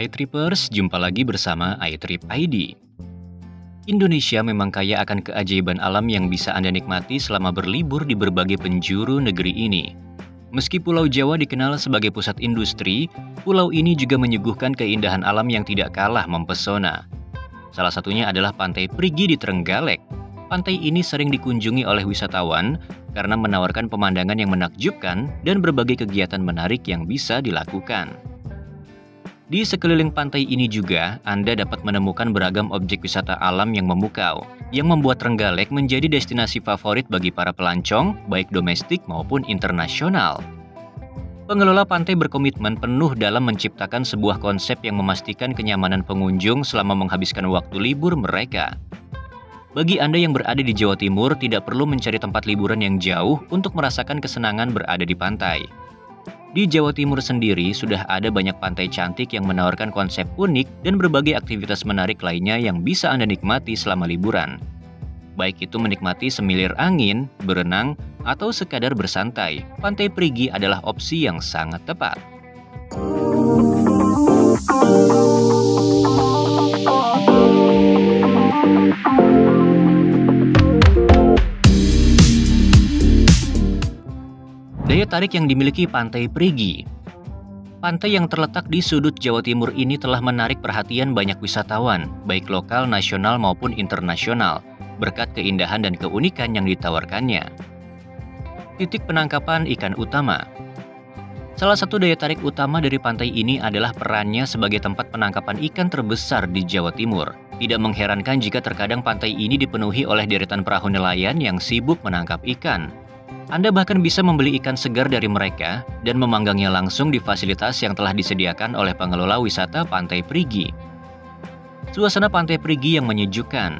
iTrippers, jumpa lagi bersama iTrip ID. Indonesia memang kaya akan keajaiban alam yang bisa Anda nikmati selama berlibur di berbagai penjuru negeri ini. Meski Pulau Jawa dikenal sebagai pusat industri, pulau ini juga menyuguhkan keindahan alam yang tidak kalah mempesona. Salah satunya adalah Pantai Perigi di Trenggalek. Pantai ini sering dikunjungi oleh wisatawan karena menawarkan pemandangan yang menakjubkan dan berbagai kegiatan menarik yang bisa dilakukan. Di sekeliling pantai ini juga, Anda dapat menemukan beragam objek wisata alam yang memukau, yang membuat Trenggalek menjadi destinasi favorit bagi para pelancong, baik domestik maupun internasional. Pengelola pantai berkomitmen penuh dalam menciptakan sebuah konsep yang memastikan kenyamanan pengunjung selama menghabiskan waktu libur mereka. Bagi Anda yang berada di Jawa Timur, tidak perlu mencari tempat liburan yang jauh untuk merasakan kesenangan berada di pantai. Di Jawa Timur sendiri sudah ada banyak pantai cantik yang menawarkan konsep unik dan berbagai aktivitas menarik lainnya yang bisa Anda nikmati selama liburan. Baik itu menikmati semilir angin, berenang, atau sekadar bersantai, Pantai Perigi adalah opsi yang sangat tepat. Daya tarik yang dimiliki Pantai Perigi. Pantai yang terletak di sudut Jawa Timur ini telah menarik perhatian banyak wisatawan, baik lokal, nasional maupun internasional, berkat keindahan dan keunikan yang ditawarkannya. Titik penangkapan ikan utama. Salah satu daya tarik utama dari pantai ini adalah perannya sebagai tempat penangkapan ikan terbesar di Jawa Timur. Tidak mengherankan jika terkadang pantai ini dipenuhi oleh deretan perahu nelayan yang sibuk menangkap ikan. Anda bahkan bisa membeli ikan segar dari mereka dan memanggangnya langsung di fasilitas yang telah disediakan oleh pengelola wisata Pantai Perigi. Suasana Pantai Perigi yang menyejukkan.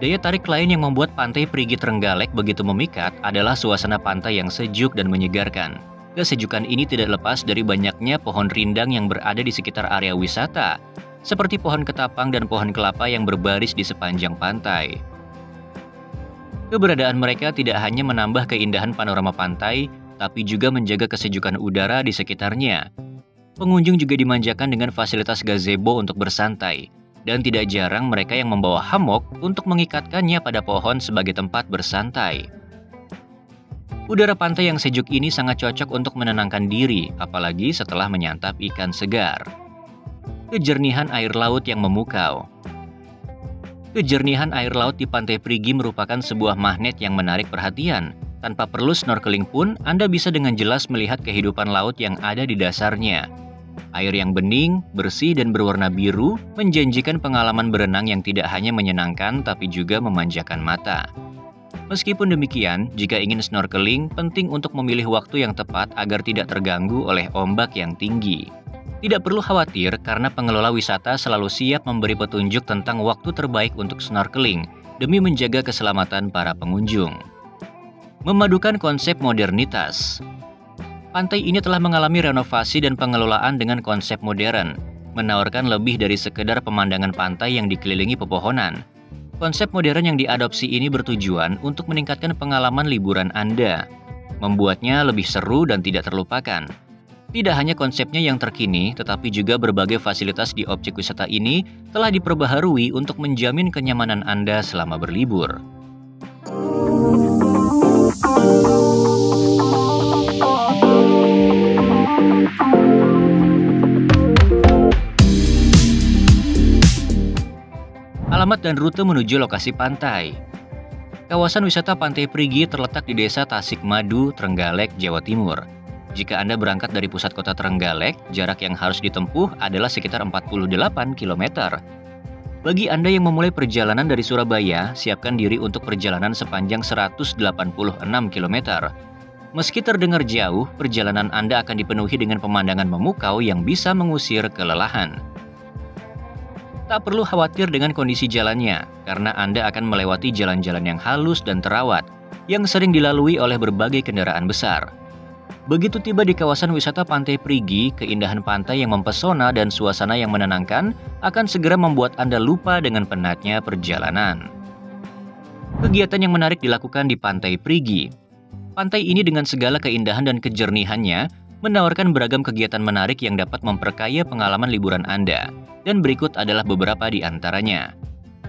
Daya tarik lain yang membuat Pantai Perigi Trenggalek begitu memikat adalah suasana pantai yang sejuk dan menyegarkan. Kesejukan ini tidak lepas dari banyaknya pohon rindang yang berada di sekitar area wisata, seperti pohon ketapang dan pohon kelapa yang berbaris di sepanjang pantai. Keberadaan mereka tidak hanya menambah keindahan panorama pantai, tapi juga menjaga kesejukan udara di sekitarnya. Pengunjung juga dimanjakan dengan fasilitas gazebo untuk bersantai, dan tidak jarang mereka yang membawa hammock untuk mengikatkannya pada pohon sebagai tempat bersantai. Udara pantai yang sejuk ini sangat cocok untuk menenangkan diri, apalagi setelah menyantap ikan segar. Kejernihan air laut yang memukau. Kejernihan air laut di Pantai Perigi merupakan sebuah magnet yang menarik perhatian. Tanpa perlu snorkeling pun, Anda bisa dengan jelas melihat kehidupan laut yang ada di dasarnya. Air yang bening, bersih, dan berwarna biru menjanjikan pengalaman berenang yang tidak hanya menyenangkan tapi juga memanjakan mata. Meskipun demikian, jika ingin snorkeling, penting untuk memilih waktu yang tepat agar tidak terganggu oleh ombak yang tinggi. Tidak perlu khawatir karena pengelola wisata selalu siap memberi petunjuk tentang waktu terbaik untuk snorkeling demi menjaga keselamatan para pengunjung. Memadukan konsep modernitas. Pantai ini telah mengalami renovasi dan pengelolaan dengan konsep modern, menawarkan lebih dari sekedar pemandangan pantai yang dikelilingi pepohonan. Konsep modern yang diadopsi ini bertujuan untuk meningkatkan pengalaman liburan Anda, membuatnya lebih seru dan tidak terlupakan. Tidak hanya konsepnya yang terkini, tetapi juga berbagai fasilitas di objek wisata ini telah diperbaharui untuk menjamin kenyamanan Anda selama berlibur. Alamat dan rute menuju lokasi pantai. Kawasan wisata Pantai Perigi terletak di Desa Tasikmadu, Trenggalek, Jawa Timur. Jika Anda berangkat dari pusat kota Trenggalek, jarak yang harus ditempuh adalah sekitar 48 km. Bagi Anda yang memulai perjalanan dari Surabaya, siapkan diri untuk perjalanan sepanjang 186 km. Meski terdengar jauh, perjalanan Anda akan dipenuhi dengan pemandangan memukau yang bisa mengusir kelelahan. Tak perlu khawatir dengan kondisi jalannya, karena Anda akan melewati jalan-jalan yang halus dan terawat, yang sering dilalui oleh berbagai kendaraan besar. Begitu tiba di kawasan wisata Pantai Perigi, keindahan pantai yang mempesona dan suasana yang menenangkan akan segera membuat Anda lupa dengan penatnya perjalanan. Kegiatan yang menarik dilakukan di Pantai Perigi. Pantai ini dengan segala keindahan dan kejernihannya menawarkan beragam kegiatan menarik yang dapat memperkaya pengalaman liburan Anda. Dan berikut adalah beberapa di antaranya.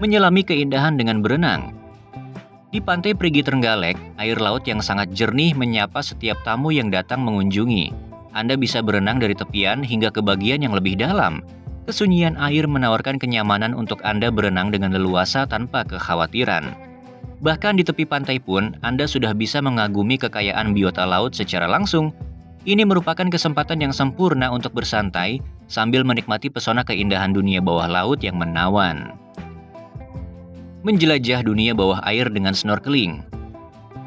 Menyelami keindahan dengan berenang. Di Pantai Perigi Trenggalek, air laut yang sangat jernih menyapa setiap tamu yang datang mengunjungi. Anda bisa berenang dari tepian hingga ke bagian yang lebih dalam. Kesunyian air menawarkan kenyamanan untuk Anda berenang dengan leluasa tanpa kekhawatiran. Bahkan di tepi pantai pun, Anda sudah bisa mengagumi kekayaan biota laut secara langsung. Ini merupakan kesempatan yang sempurna untuk bersantai sambil menikmati pesona keindahan dunia bawah laut yang menawan. Menjelajah dunia bawah air dengan snorkeling.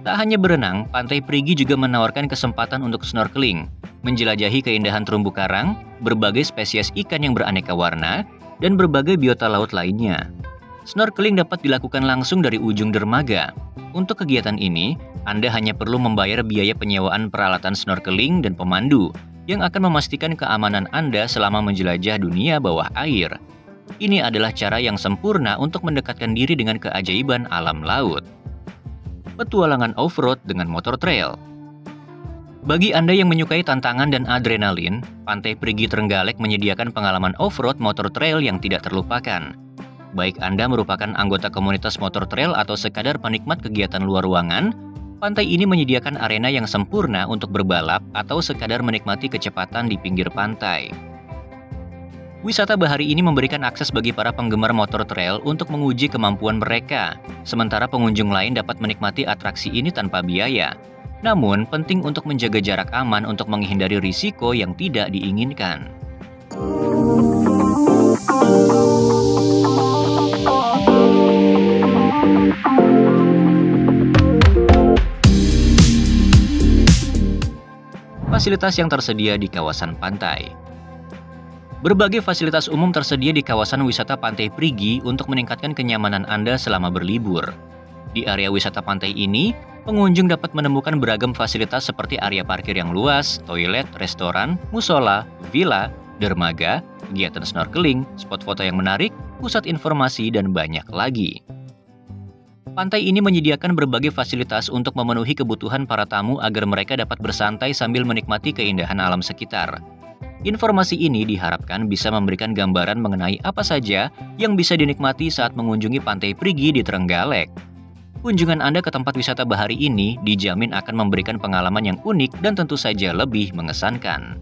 Tak hanya berenang, Pantai Perigi juga menawarkan kesempatan untuk snorkeling, menjelajahi keindahan terumbu karang, berbagai spesies ikan yang beraneka warna, dan berbagai biota laut lainnya. Snorkeling dapat dilakukan langsung dari ujung dermaga. Untuk kegiatan ini, Anda hanya perlu membayar biaya penyewaan peralatan snorkeling dan pemandu, yang akan memastikan keamanan Anda selama menjelajah dunia bawah air. Ini adalah cara yang sempurna untuk mendekatkan diri dengan keajaiban alam laut. Petualangan off-road dengan motor trail. Bagi Anda yang menyukai tantangan dan adrenalin, Pantai Perigi Trenggalek menyediakan pengalaman off-road motor trail yang tidak terlupakan. Baik Anda merupakan anggota komunitas motor trail atau sekadar penikmat kegiatan luar ruangan, pantai ini menyediakan arena yang sempurna untuk berbalap atau sekadar menikmati kecepatan di pinggir pantai. Wisata bahari ini memberikan akses bagi para penggemar motor trail untuk menguji kemampuan mereka, sementara pengunjung lain dapat menikmati atraksi ini tanpa biaya. Namun, penting untuk menjaga jarak aman untuk menghindari risiko yang tidak diinginkan. Fasilitas yang tersedia di kawasan pantai. Berbagai fasilitas umum tersedia di kawasan wisata Pantai Perigi untuk meningkatkan kenyamanan Anda selama berlibur. Di area wisata pantai ini, pengunjung dapat menemukan beragam fasilitas seperti area parkir yang luas, toilet, restoran, musola, villa, dermaga, kegiatan snorkeling, spot foto yang menarik, pusat informasi, dan banyak lagi. Pantai ini menyediakan berbagai fasilitas untuk memenuhi kebutuhan para tamu agar mereka dapat bersantai sambil menikmati keindahan alam sekitar. Informasi ini diharapkan bisa memberikan gambaran mengenai apa saja yang bisa dinikmati saat mengunjungi Pantai Perigi di Trenggalek. Kunjungan Anda ke tempat wisata bahari ini dijamin akan memberikan pengalaman yang unik dan tentu saja lebih mengesankan.